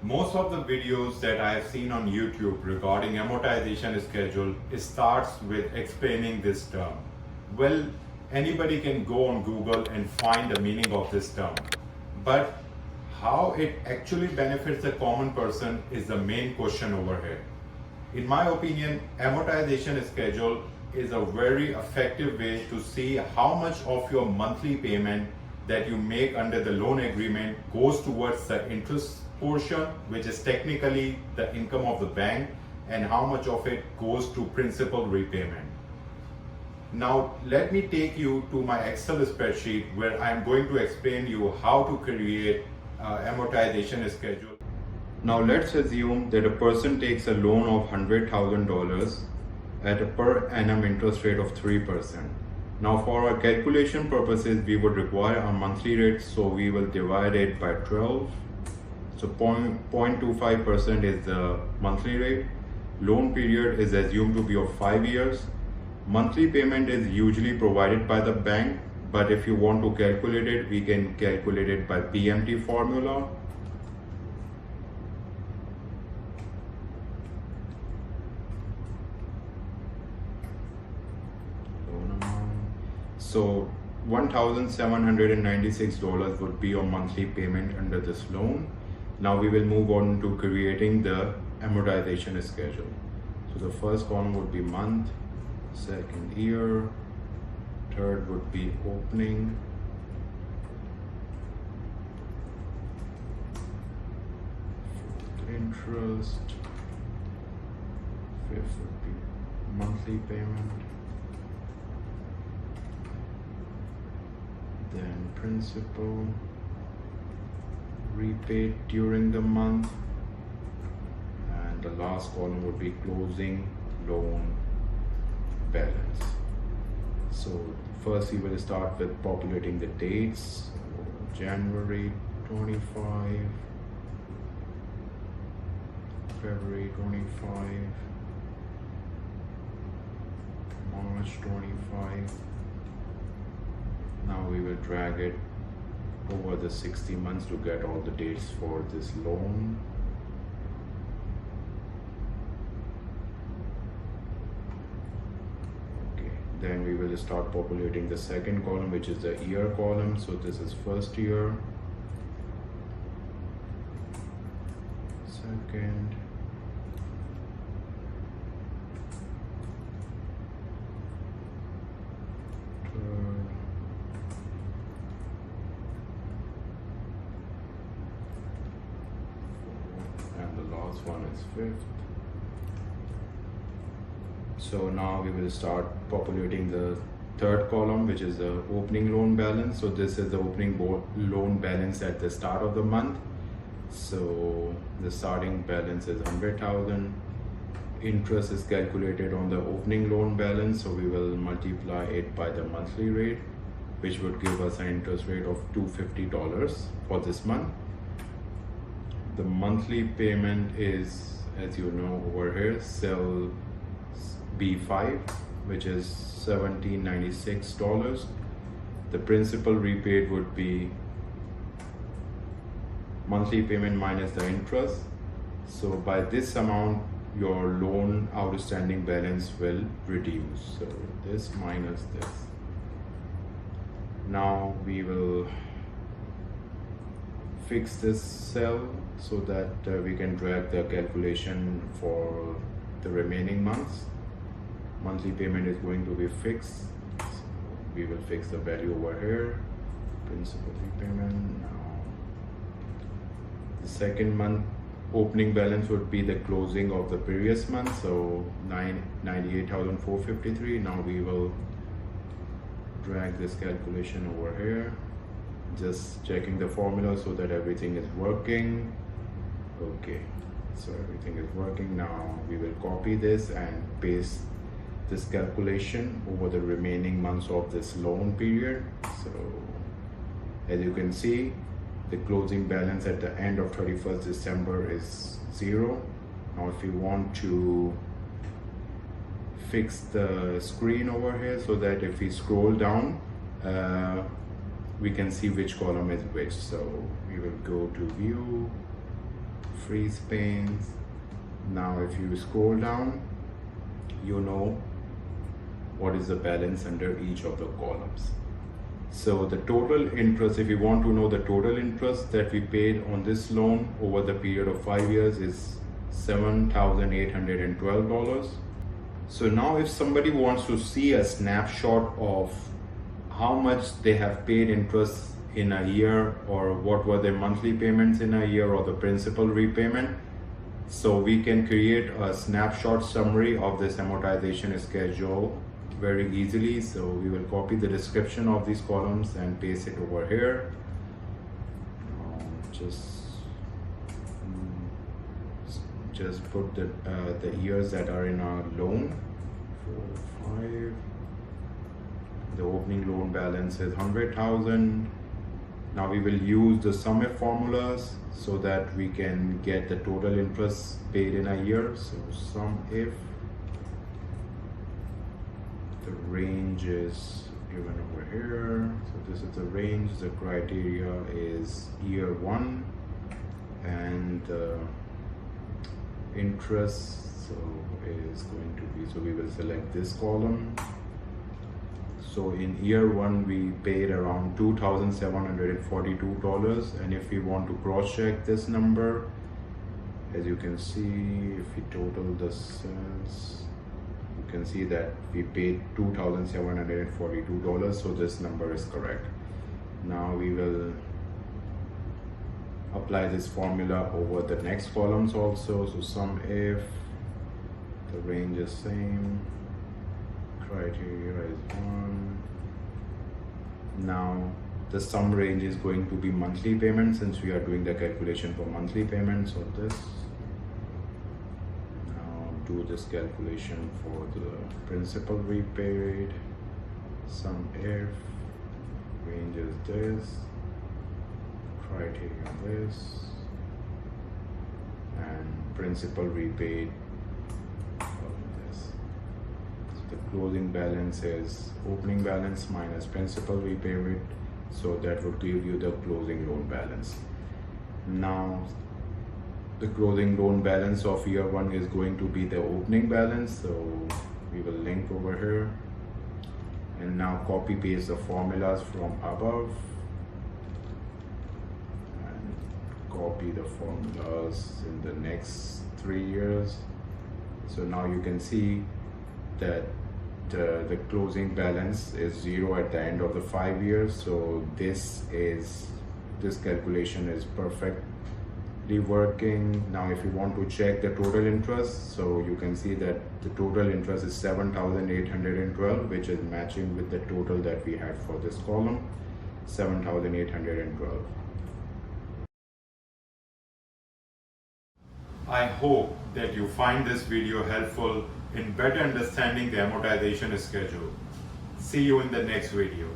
Most of the videos that I have seen on YouTube regarding amortization schedule starts with explaining this term. Well, anybody can go on Google and find the meaning of this term. But how it actually benefits the common person is the main question over here. In my opinion, amortization schedule is a very effective way to see how much of your monthly payment that you make under the loan agreement goes towards the interest portion, which is technically the income of the bank, and how much of it goes to principal repayment. Now let me take you to my Excel spreadsheet where I'm going to explain you how to create amortization schedule. Now let's assume that a person takes a loan of $100,000 at a per annum interest rate of 3%. Now for our calculation purposes, we would require a monthly rate, so we will divide it by 12. So 0.25% is the monthly rate. Loan period is assumed to be of 5 years. Monthly payment is usually provided by the bank, but if you want to calculate it, we can calculate it by PMT formula. So $1,796 would be your monthly payment under this loan. Now we will move on to creating the amortization schedule. So the first column would be month, second year, third would be opening, fourth interest, fifth would be monthly payment, then principal repaid during the month, and the last column would be closing loan balance. So first we will start with populating the dates. So January 25, February 25, March 25. Now we will drag it over the 60 months to get all the dates for this loan. Okay, then we will start populating the second column, which is the year column. So this is first year, second, third, and the last one is fifth. So now we will start populating the third column, which is the opening loan balance. So this is the opening loan balance at the start of the month. So the starting balance is 100,000. Interest is calculated on the opening loan balance, so we will multiply it by the monthly rate, which would give us an interest rate of $250 for this month. The monthly payment is, as you know, over here, cell B5, which is $1,796. The principal repaid would be monthly payment minus the interest. So by this amount, your loan outstanding balance will reduce. So this minus this. Now we will fix this cell so that we can drag the calculation for the remaining months. Monthly payment is going to be fixed. So we will fix the value over here. Principal repayment. Now the second month opening balance would be the closing of the previous month, so 98,453. Now we will drag this calculation over here, just checking the formula so that everything is working. Okay, so everything is working. Now we will copy this and paste this calculation over the remaining months of this loan period. So as you can see, the closing balance at the end of 31st December is 0. Now if you want to fix the screen over here so that if we scroll down, we can see which column is which. So we will go to view, freeze panes. Now if you scroll down, you know what is the balance under each of the columns. So the total interest, if you want to know the total interest that we paid on this loan over the period of 5 years, is $7,812. So now if somebody wants to see a snapshot of how much they have paid interest in a year, or what were their monthly payments in a year, or the principal repayment, so we can create a snapshot summary of this amortization schedule very easily. So we will copy the description of these columns and paste it over here. Just put the years that are in our loan. 4, 5. The opening loan balance is 100,000. Now we will use the sum if formulas so that we can get the total interest paid in a year. So sum if, the range is given over here. So this is the range. The criteria is year 1, and interest is going to be, so we will select this column. So in year 1 we paid around $2,742, and if we want to cross check this number, as you can see, if we total the sales, you can see that we paid $2,742, so this number is correct. Now we will apply this formula over the next columns also. So sum if, the range is same, criteria is 1. Now the sum range is going to be monthly payment, since we are doing the calculation for monthly payments of this. Now do this calculation for the principal repaid. Sum if, range is this, criteria this, and principal repaid this. So the closing balance is opening balance minus principal repaid, so that would give you the closing loan balance. Now the closing loan balance of year 1 is going to be the opening balance, so we will link over here, and now copy paste the formulas from above. Copy the formulas in the next 3 years. So now you can see that the closing balance is 0 at the end of the 5 years. So this calculation is perfectly working. Now if you want to check the total interest, so you can see that the total interest is 7,812, which is matching with the total that we had for this column, 7,812. I hope that you find this video helpful in better understanding the amortization schedule. See you in the next video.